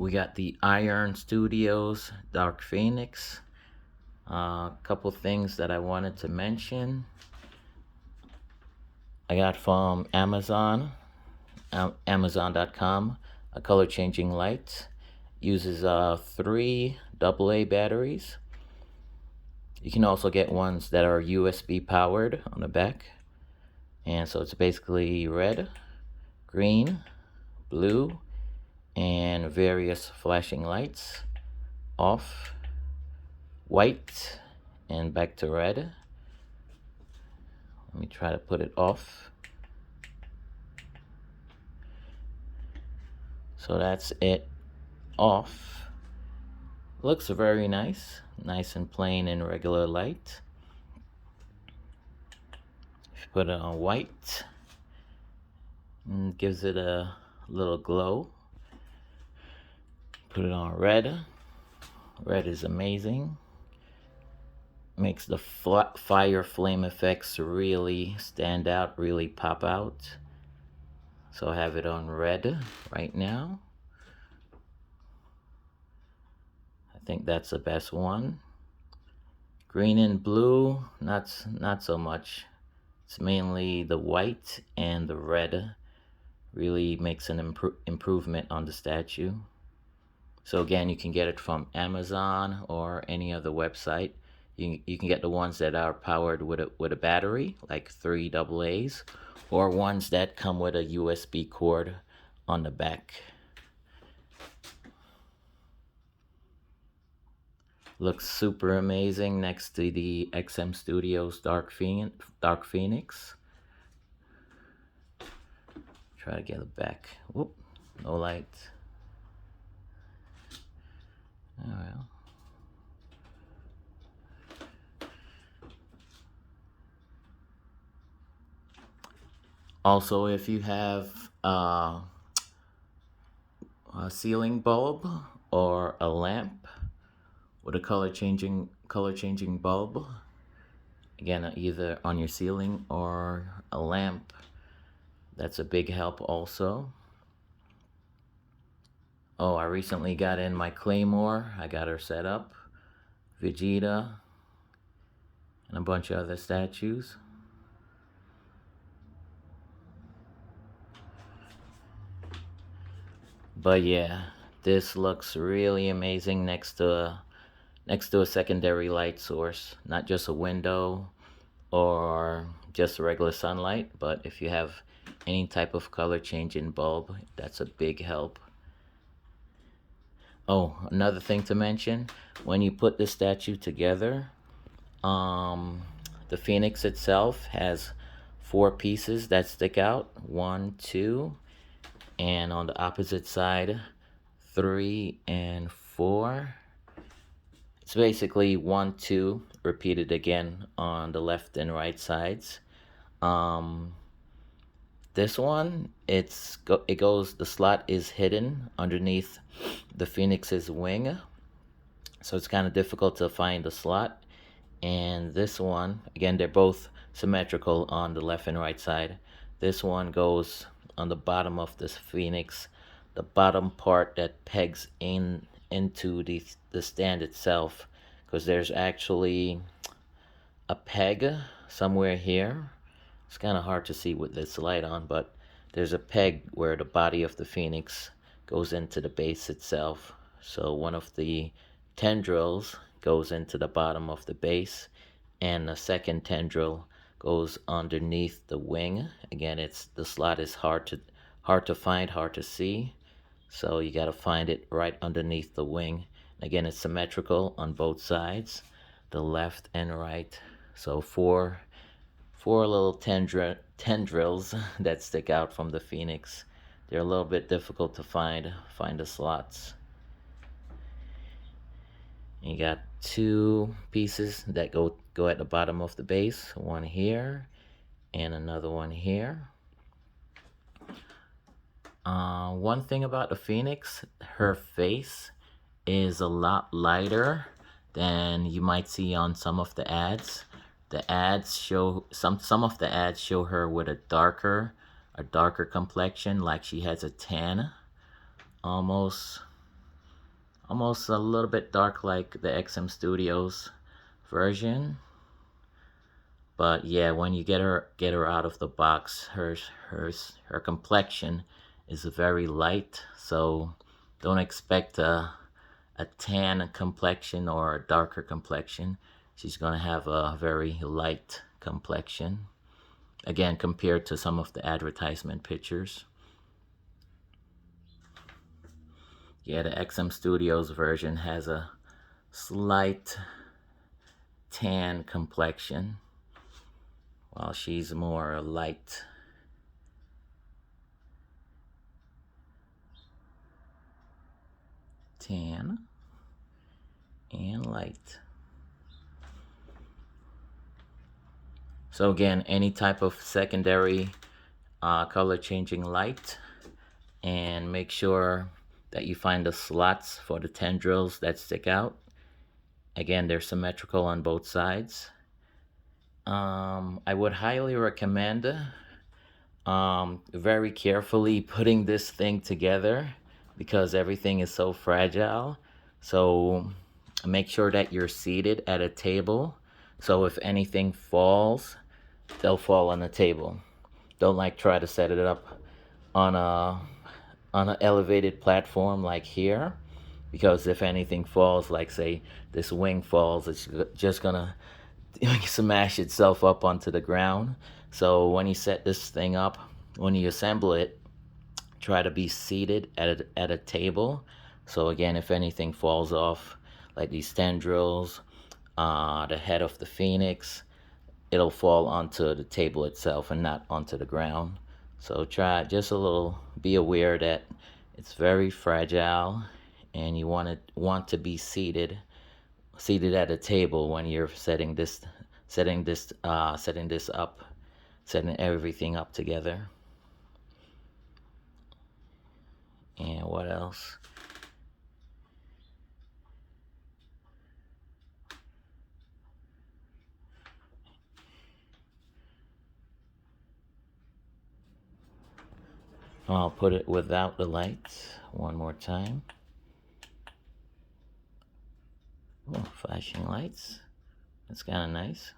We got the Iron Studios Dark Phoenix. A couple things that I wanted to mention. I got from Amazon, Amazon.com, a color changing light. Uses 3 AA batteries. You can also get ones that are USB powered on the back. And so it's basically red, green, blue, and various flashing lights. Off, white, and back to red. Let me try to put it off. So that's it off. Looks very nice. Nice and plain and regular light. If you put it on white, it gives it a little glow. Put it on red. Red is amazing. Makes the fire flame effects really stand out, really pop out. So I have it on red right now. I think that's the best one. Green and blue, not so much. It's mainly the white and the red really makes an improvement on the statue. So again, you can get it from Amazon or any other website. You can get the ones that are powered with a battery, like 3 AA's, or ones that come with a USB cord on the back. Looks super amazing next to the XM Studios Dark Phoenix. Try to get it back. Whoop, no light. Oh well. Also, if you have a ceiling bulb or a lamp with a color changing bulb, again, either on your ceiling or a lamp, that's a big help also. Oh, I recently got in my Claymore. I got her set up. Vegeta and a bunch of other statues. But yeah, this looks really amazing next to a secondary light source, not just a window or just regular sunlight, but if you have any type of color changing bulb, that's a big help. Oh, another thing to mention, when you put the statue together, the Phoenix itself has 4 pieces that stick out, 1, 2, and on the opposite side, 3 and 4. It's basically 1, 2 repeated again on the left and right sides. This one, it goes, the slot is hidden underneath the Phoenix's wing, so it's kind of difficult to find the slot. And this one, again, they're both symmetrical on the left and right side. This one goes on the bottom of this Phoenix, the bottom part that pegs into the stand itself, because there's actually a peg somewhere here. It's kind of hard to see with this light on, but there's a peg where the body of the Phoenix goes into the base itself. So one of the tendrils goes into the bottom of the base, and the second tendril goes underneath the wing. Again, the slot is hard to find, hard to see. So you got to find it right underneath the wing. Again, it's symmetrical on both sides, the left and right. So four little tendrils that stick out from the Phoenix. They're a little bit difficult to find the slots. You got 2 pieces that go at the bottom of the base, one here and another one here. One thing about the Phoenix, her face is a lot lighter than you might see on some of the ads. The ads show some of the ads show her with a darker complexion, like she has a tan almost. almost a little bit dark like the XM Studios version. But yeah, when you get her out of the box, her complexion is very light, so don't expect a tan complexion or a darker complexion. She's gonna have a very light complexion, again, compared to some of the advertisement pictures. Yeah, the XM Studios version has a slight tan complexion, while she's more light. Tan and light. So again, any type of secondary color changing light, and make sure that you find the slots for the tendrils that stick out. Again, they're symmetrical on both sides. I would highly recommend very carefully putting this thing together because everything is so fragile. So make sure that you're seated at a table, so if anything falls, they'll fall on the table. Don't like try to set it up on an elevated platform like here, because if anything falls, like say this wing falls, it's just gonna smash itself up onto the ground. So when you set this thing up, when you assemble it, try to be seated at a table. So again, if anything falls off, like these tendrils, the head of the phoenix, it'll fall onto the table itself and not onto the ground. So try just a little, be aware that it's very fragile, and you want to be seated at a table when you're setting everything up together. And what else? I'll put it without the lights one more time. Oh, flashing lights. That's kind of nice.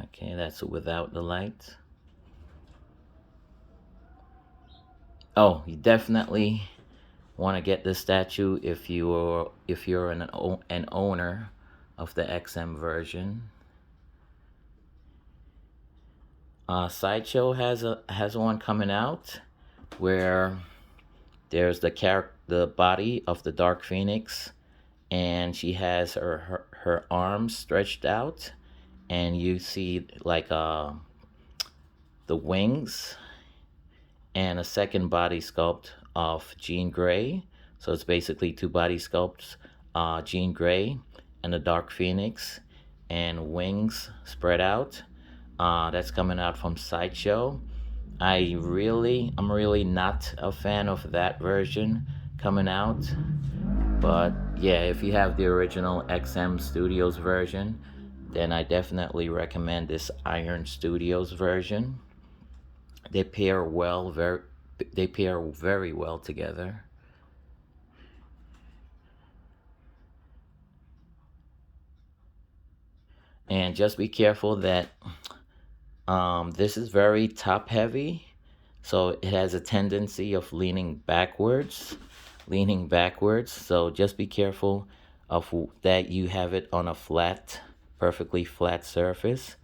Okay, that's without the lights. Oh, you definitely want to get this statue if you're an owner of the XM version. Sideshow has one coming out where there's the body of the Dark Phoenix, and she has her arms stretched out, and you see like the wings, and a second body sculpt of Jean Grey. So it's basically two body sculpts, Jean Grey and the Dark Phoenix, and wings spread out. That's coming out from Sideshow. I'm really not a fan of that version coming out. But yeah, if you have the original XM Studios version, then I definitely recommend this Iron Studios version. They pair very well together. And just be careful that this is very top heavy, so it has a tendency of leaning backwards. So just be careful of that you have it on a perfectly flat surface.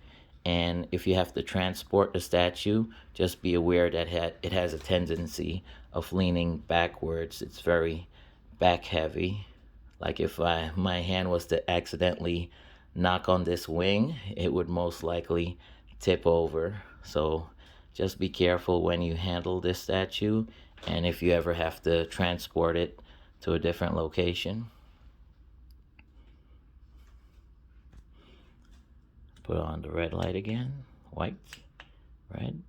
And if you have to transport the statue, just be aware that it has a tendency of leaning backwards. It's very back heavy. Like if my hand was to accidentally knock on this wing, it would most likely tip over. So just be careful when you handle this statue, and if you ever have to transport it to a different location. Put on the red light again. White, red.